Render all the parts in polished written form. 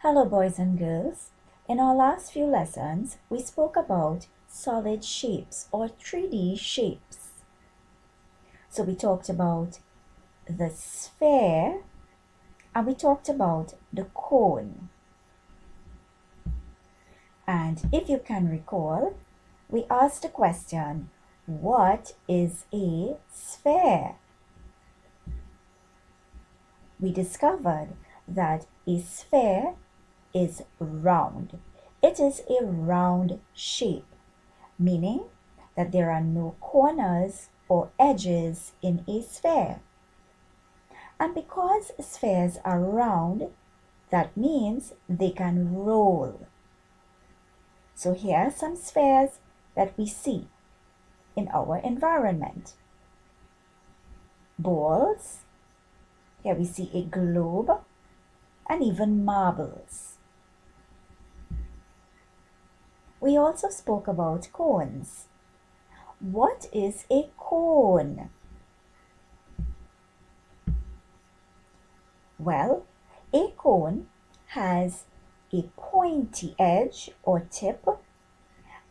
Hello, boys and girls. In our last few lessons, we spoke about solid shapes or 3D shapes. So we talked about the sphere and we talked about the cone. And if you can recall, we asked the question, what is a sphere? We discovered that a sphere is round. It is a round shape, meaning that there are no corners or edges in a sphere. And because spheres are round, that means they can roll. So here are some spheres that we see in our environment. Balls, here we see a globe, and even marbles. We also spoke about cones. What is a cone? Well, a cone has a pointy edge or tip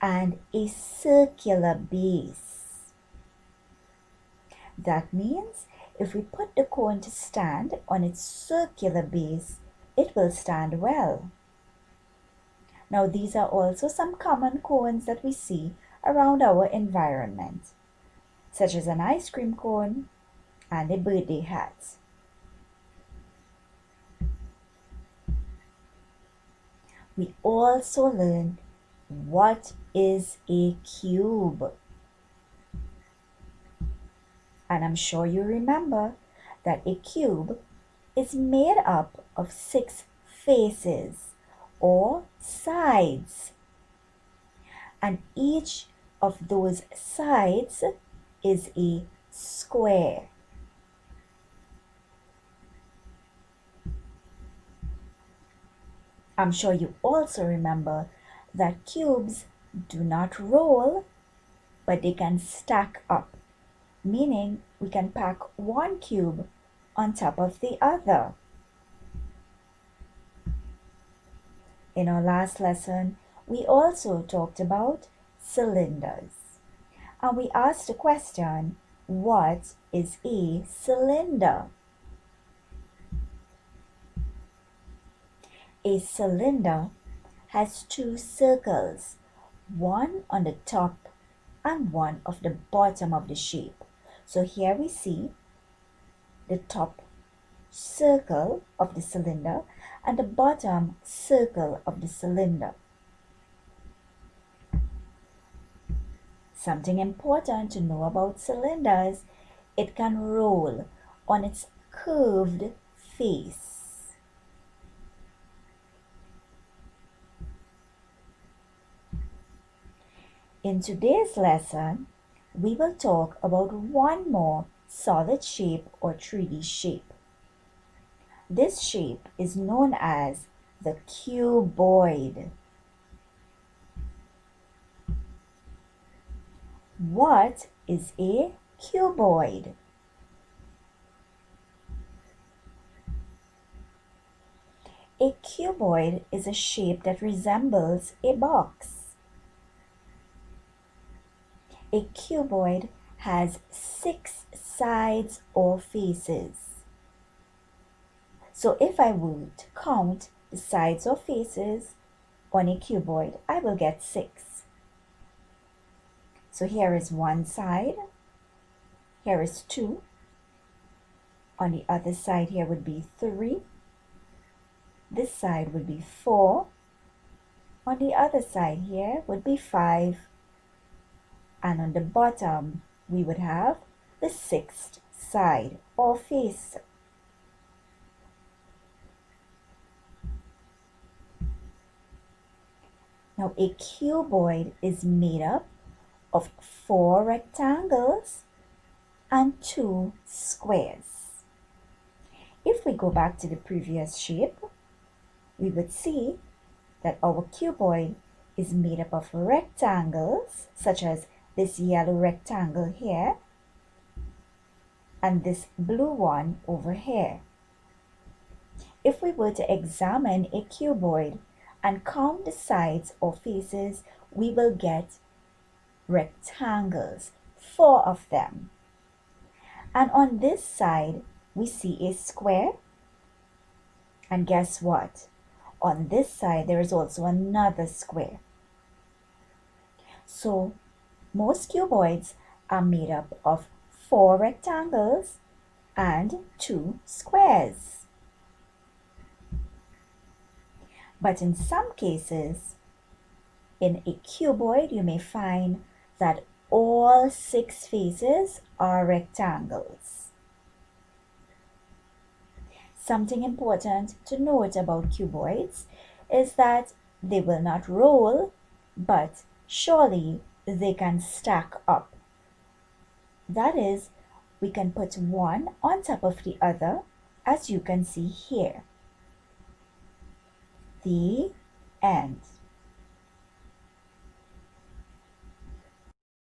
and a circular base. That means if we put the cone to stand on its circular base, it will stand well. Now these are also some common cones that we see around our environment, such as an ice cream cone and a birthday hat. We also learned what is a cube. And I'm sure you remember that a cube is made up of 6 faces or sides. And each of those sides is a square. I'm sure you also remember that cubes do not roll, but they can stack up, meaning we can pack one cube on top of the other. In our last lesson, we also talked about cylinders. And we asked the question, what is a cylinder? A cylinder has 2 circles, one on the top and one of the bottom of the shape. So here we see the top circle of the cylinder and the bottom circle of the cylinder. Something important to know about cylinders, it can roll on its curved face. In today's lesson, we will talk about one more solid shape or 3D shape. This shape is known as the cuboid. What is a cuboid? A cuboid is a shape that resembles a box. A cuboid has 6 sides or faces. So if I were to count the sides or faces on a cuboid, I will get 6. So here is one side, here is 2, on the other side here would be 3, this side would be 4, on the other side here would be 5, and on the bottom we would have the 6th side or face. Now a cuboid is made up of 4 rectangles and 2 squares. If we go back to the previous shape, we would see that our cuboid is made up of rectangles, such as this yellow rectangle here and this blue one over here. if we were to examine a cuboid and count the sides or faces, we will get rectangles, 4 of them. And on this side, we see a square. And guess what? On this side, there is also another square. So, most cuboids are made up of 4 rectangles and 2 squares. But in some cases, in a cuboid, you may find that all 6 faces are rectangles. Something important to note about cuboids is that they will not roll, but surely they can stack up. That is, we can put one on top of the other, as you can see here. The end.